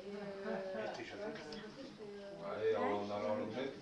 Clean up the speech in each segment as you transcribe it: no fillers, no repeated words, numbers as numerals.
Ouais, en allant le mettre.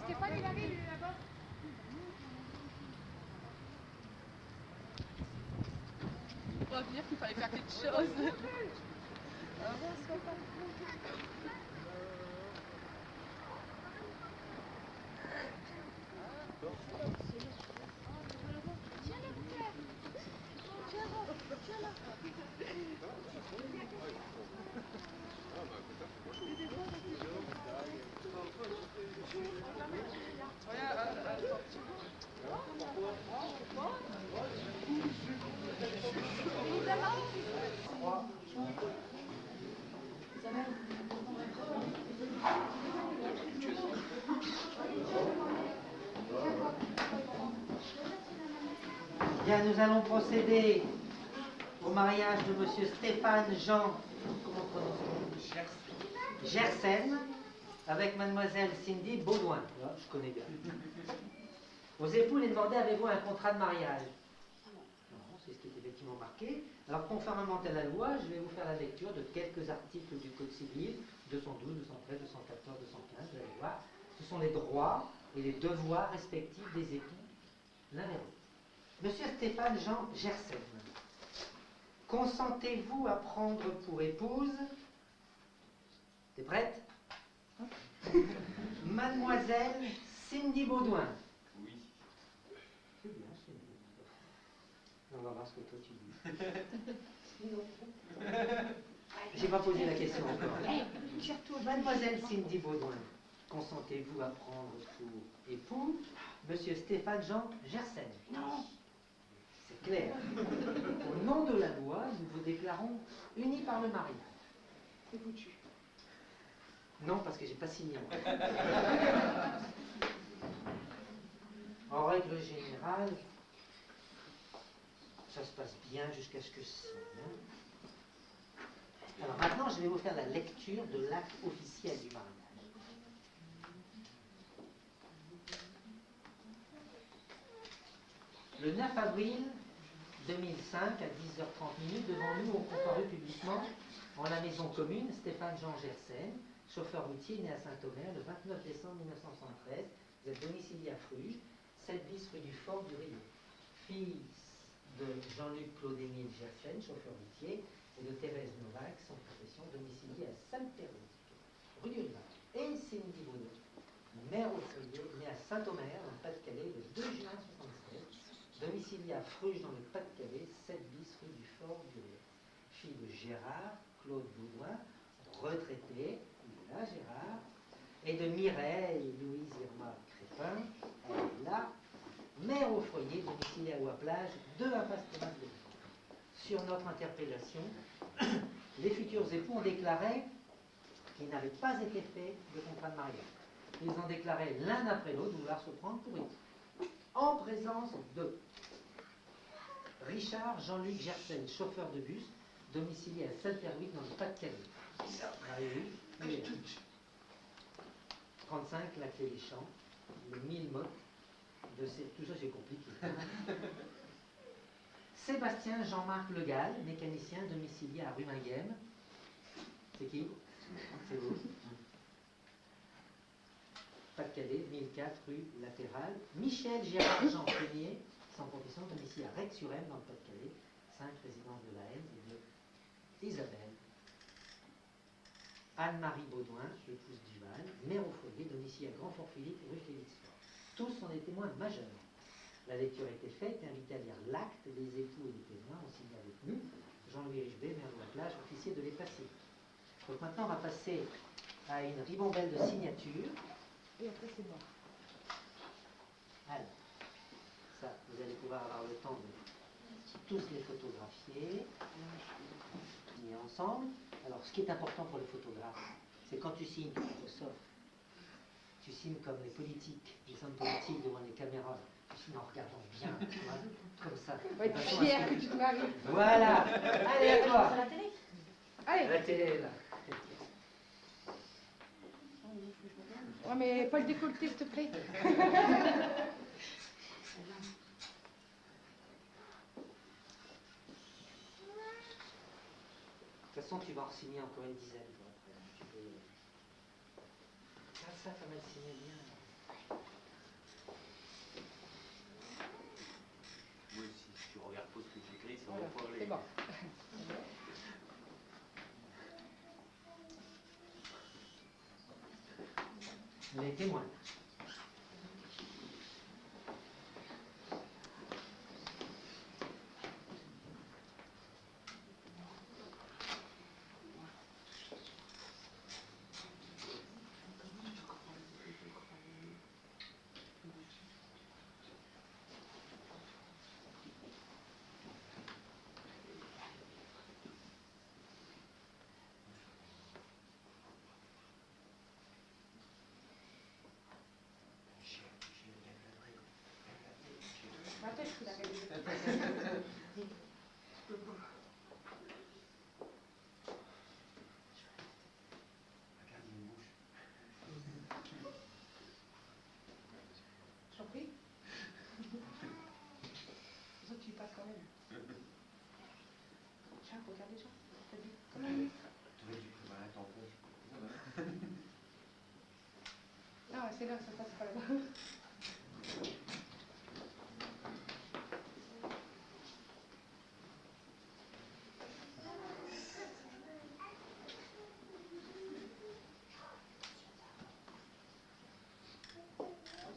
Stéphane, il arrive, il est là-bas. On va dire qu'il fallait faire quelque chose. Bien, nous allons procéder au mariage de monsieur Stéphane Jean, comment prononce-t-on, Gersen, avec mademoiselle Cindy Baudouin. Là, je connais bien. Aux époux, les demandés, avez-vous un contrat de mariage? Non, c'est ce qui est effectivement marqué. Alors, conformément à la loi, je vais vous faire la lecture de quelques articles du Code civil, 212, 213, 214, 215, vous allez voir. Ce sont les droits et les devoirs respectifs des époux l'un et l'autre. Monsieur Stéphane Jean Gersen, consentez-vous à prendre pour épouse, t'es prête? Mademoiselle Cindy Baudouin? Oui. C'est bien, Cindy. On va voir ce que toi tu dis. J'ai pas posé la question encore. Mademoiselle Cindy Baudouin, consentez-vous à prendre pour époux Monsieur Stéphane Jean Gersen? Non. C'est clair. Au nom de la loi, nous vous déclarons unis par le mariage. C'est foutu. Non, parce que j'ai pas signé. En règle générale, ça se passe bien jusqu'à ce que je signe. Alors maintenant, je vais vous faire la lecture de l'acte officiel du mariage. Le 9 avril 2005, à 10h30, devant nous, ont comparu publiquement en la maison commune Stéphane Jean Gersen, chauffeur routier né à Saint-Omer le 29 décembre 1973. Vous êtes domicilié à Fruges, 7 bis rue du Fort du Rio. Fils de Jean-Luc Claude-Émile Gersen, chauffeur routier, et de Thérèse Novak, sans profession, domicilié à Sainte-Thérèse, rue du Rivage. Et Cindy Baudouin, mère au foyer, née à Saint-Omer, dans le Pas-de-Calais, le 2 juin 1976. Domicilié à Fruges dans le Pas-de-Calais, 7 bis rue du Fort du Rio. Fille de Gérard Claude Baudouin, retraité, il est là Gérard, et de Mireille Louise Irma Crépin, elle est là, mère au foyer, domiciliée à Ouaplage, 2 impasse Thomas de Lyon. Sur notre interpellation, les futurs époux ont déclaré qu'il n'avait pas été fait de contrat de mariage. Ils ont déclaré l'un après l'autre vouloir se prendre pour époux. En présence de Richard Jean-Luc Gersen, chauffeur de bus, domicilié à Salterwick dans le Pas-de-Calais. Oui, 35, la clé des champs, le 1000 mots, tout ça c'est compliqué. Sébastien Jean-Marc Legal, mécanicien, domicilié à Ruminguem. C'est qui? C'est vous. Pas-de-Calais, 1004 rue Latérale. Michel Gérard Jean Peigné, sans profession, domicile à Rec-sur-Aisne, dans le Pas-de-Calais, 5 résidence de la Haine et de Isabelle. Anne-Marie Baudouin, épouse Duval, mère au foyer, domicile à Grand-Fort-Philippe, rue Félix-Faure. Tous sont des témoins majeurs. La lecture a été faite et invité à lire l'acte. Les époux et les témoins ont signé avec nous. Jean-Louis Richebé, maire de la Plage, officier de l'état civil. Donc maintenant, on va passer à une ribambelle de signatures. Et après, c'est mort. Alors, ça, vous allez pouvoir avoir le temps de tous les photographier, mis ensemble. Alors, ce qui est important pour le photographe, c'est quand tu signes, sauf, tu signes comme les politiques, les hommes politiques devant les caméras, tu signes en regardant bien, tu vois, comme ça. On va être fier que tu te maries. Voilà. Allez, à toi. À la télé. Allez. La télé, là. Ouais, mais pas le décolleté, s'il te plaît. De toute façon, tu vas en signer encore une dizaine. Toi, après. Tu peux... ça va mal signer bien. Moi aussi, si tu regardes pas ce que tu écris, ça Voilà, va pas aller. c'est bon. Les témoins. Attends, je suis là. Regarde, il y a une bouche. J'en prie. Les autres, tu y passes quand même. Tiens, regarde les gens. T'as dit, comment on dit? Tu aurais dû préparer ton poche. Ah, c'est là, ça passe pas là-bas.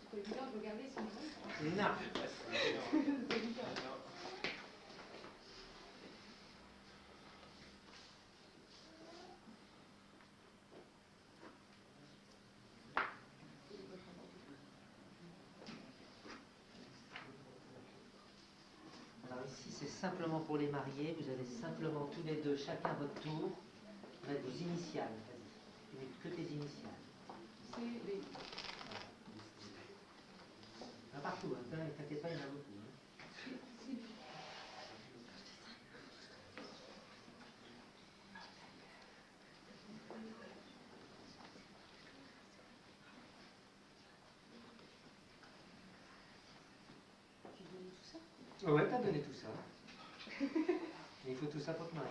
C'est pas évident de regarder sinon. Non. C'est évident. Alors ici, c'est simplement pour les mariés. Vous allez simplement tous les deux, chacun votre tour, mettre vos initiales. Vas-y. Tu mets que tes initiales. C'est les... Pas partout, hein. T'inquiète pas, il y en a beaucoup. Hein. Ouais, t'as donné tout ça. Mais il faut tout ça pour te marier.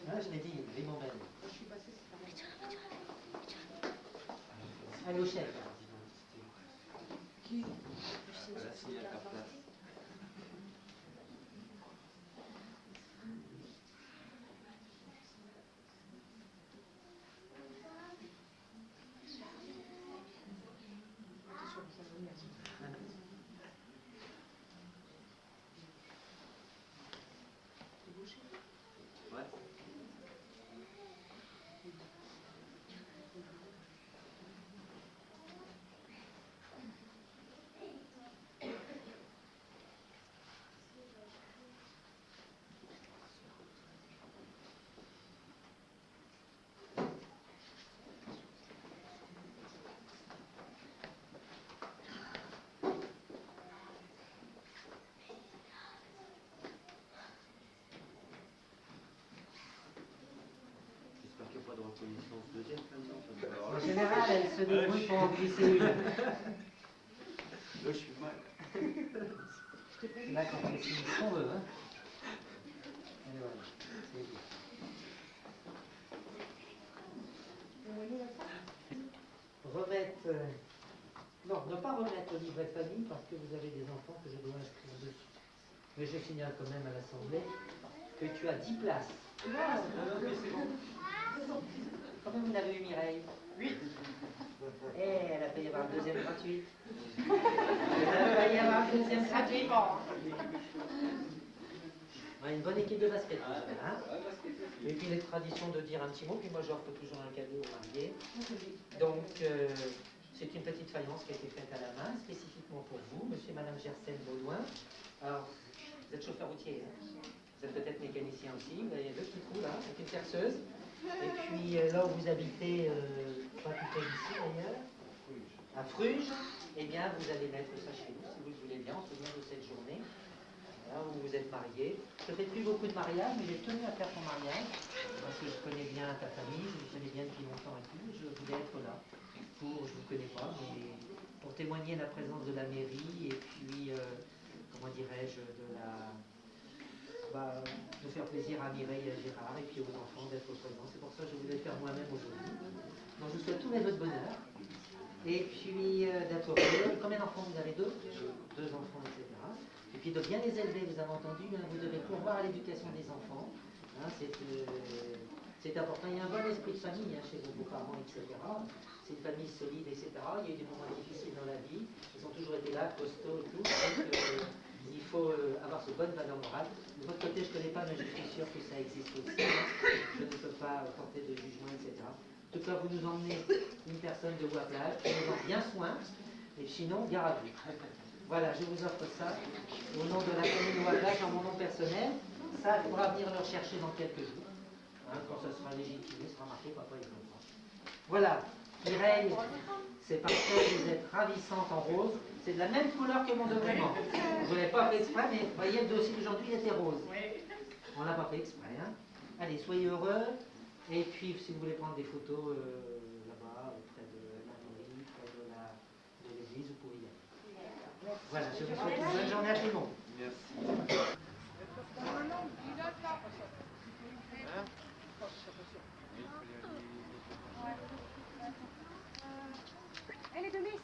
Ah, je l'ai dit, ribambelle. Je suis passée, c'est pas mal. Allez au chef. Qui? Voilà, signé à ta place. Attention, ça va venir. C'est bouché. Ouais. Dans ce deuxième plein temps. En général, elle se débrouille pour en glisser une. Là, je suis mal. Là, qu'on fait ce qu'on veut. Hein. Et voilà. C'est bien. Remettre. Non, ne pas remettre le livret de famille parce que vous avez des enfants que je dois inscrire dessus. Mais je signale quand même à l'Assemblée que tu as 10 places. Combien vous avez eu, Mireille? 8. Et elle a payé avoir le deuxième gratuit. Elle a payé avoir le deuxième gratuit. On a une bonne équipe de basket. Hein, et puis les traditions de dire un petit mot, puis moi j'offre toujours un cadeau aux mariés. Donc c'est une petite faïence qui a été faite à la main, spécifiquement pour vous, monsieur et madame Gersen Baudouin. Alors, vous êtes chauffeur routier, hein? Vous êtes peut-être mécanicien aussi, vous avez deux petits trous là, avec une perceuse. Et puis là où vous habitez, pas tout près d'ici d'ailleurs, à Fruges, eh bien vous allez mettre ça chez vous, si vous le voulez bien, en souvenir de cette journée, là où vous êtes mariés. Je ne fais plus beaucoup de mariages, mais j'ai tenu à faire ton mariage, parce que je connais bien ta famille, je vous connais bien depuis longtemps et tout, je voulais être là, pour, je ne vous connais pas, mais pour témoigner la présence de la mairie, et puis, comment dirais-je, de faire plaisir à Mireille et à Gérard, et puis aux enfants d'être présents. C'est pour ça que je voulais le faire moi-même aujourd'hui. Donc je vous souhaite tous mes vœux de bonheur. Et puis d'être heureux. Combien d'enfants vous avez? Deux enfants, etc. Et puis de bien les élever, vous avez entendu, hein, vous devez pourvoir à l'éducation des enfants. Hein, c'est important. Il y a un bon esprit de famille hein, chez vos parents, etc. C'est une famille solide, etc. Il y a eu des moments difficiles dans la vie. Ils ont toujours été là, costauds et tout. Donc, il faut avoir ce bonne valeur morale. De votre côté, je ne connais pas, mais je suis sûr que ça existe aussi. Je ne peux pas porter de jugement, etc. En tout cas, vous nous emmenez une personne de Ouaplage, prenez-en bien soin, et sinon, gare à vous. Voilà, je vous offre ça au nom de la commune de Ouaplage, en mon nom personnel. Ça, il faudra venir le rechercher dans quelques jours. Hein, quand ça sera légitimé, sera marqué, papa, il comprend. Voilà, Mireille, c'est parfait, vous êtes ravissante en rose. C'est de la même couleur que mon document. Je ne l'ai pas fait exprès, mais vous voyez, le dossier d'aujourd'hui, il était rose. On ne l'a pas fait exprès. Hein. Allez, soyez heureux. Et puis, si vous voulez prendre des photos là-bas, près de la mairie, près de l'église, vous pouvez y aller. Voilà, je vous souhaite une bonne journée à tout le monde. Merci. Elle est de Metz.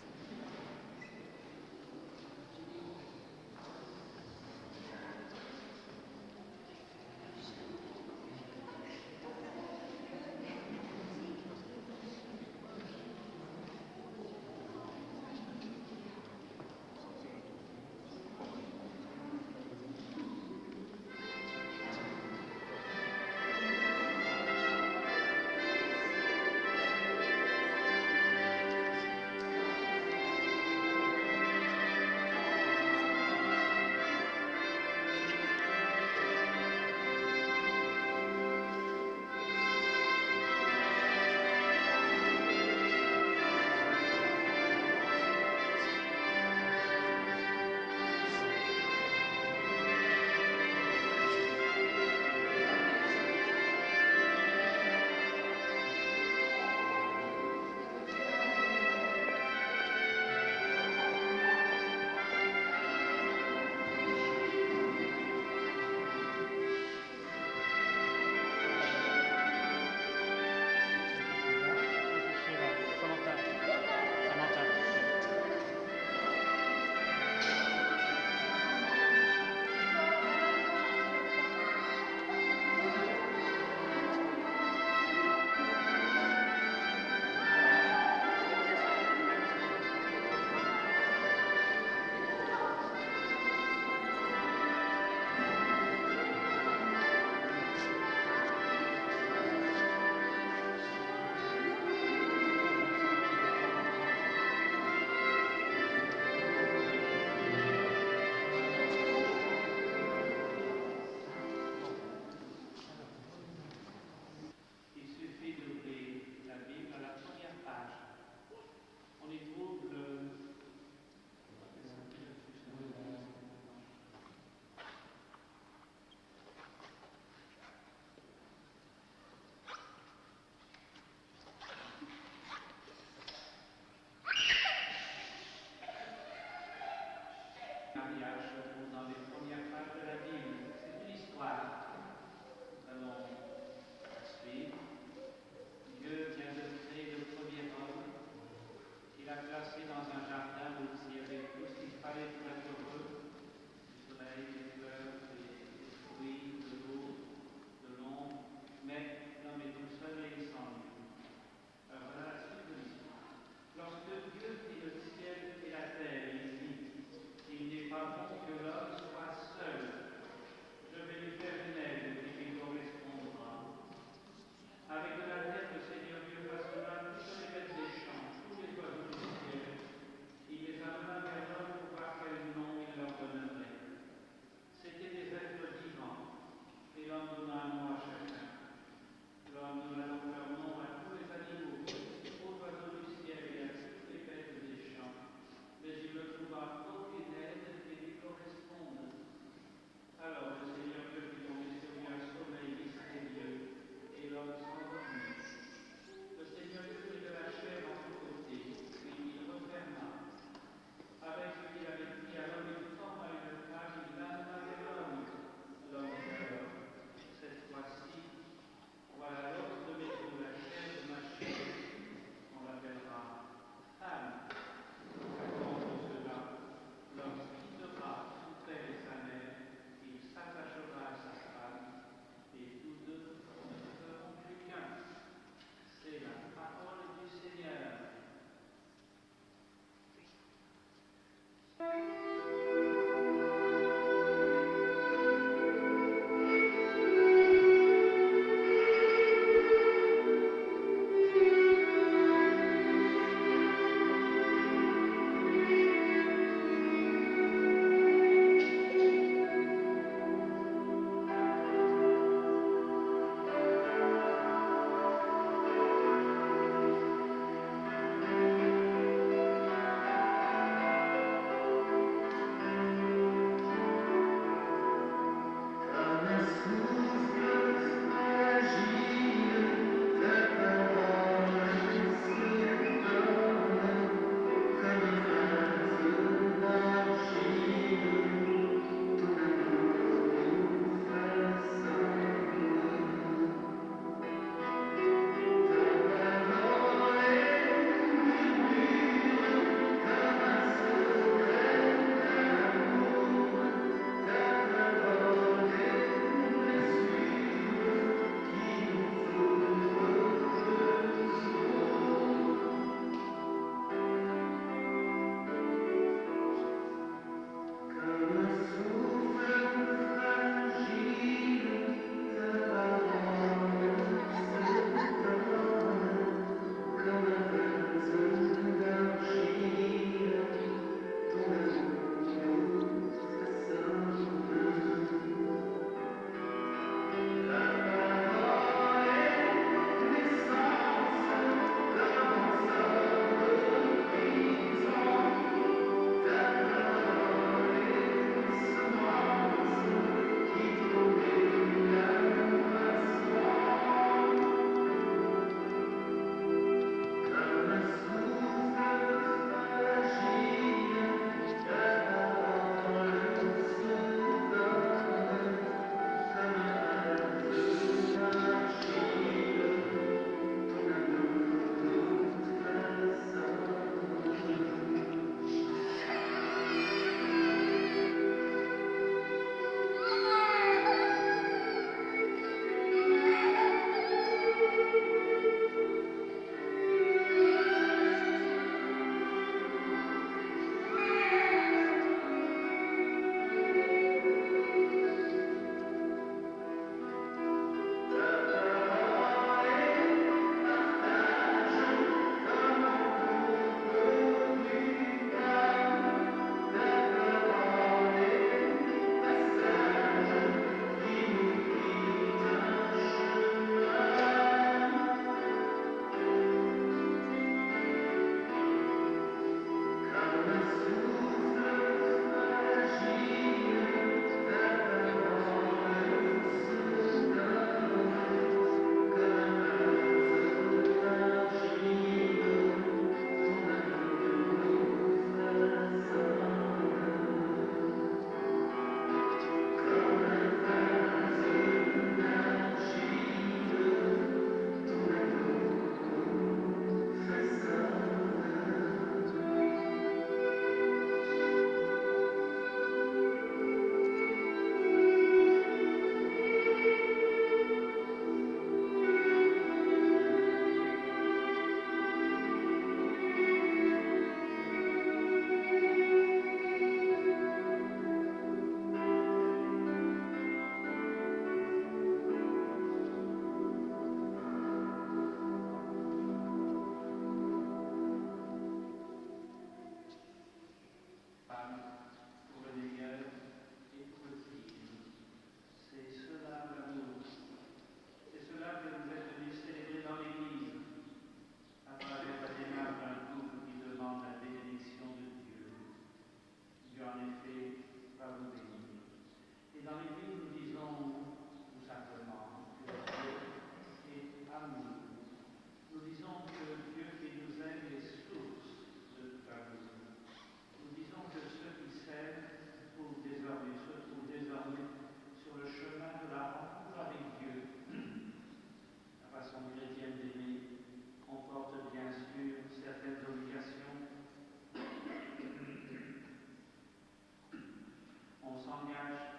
On s'engage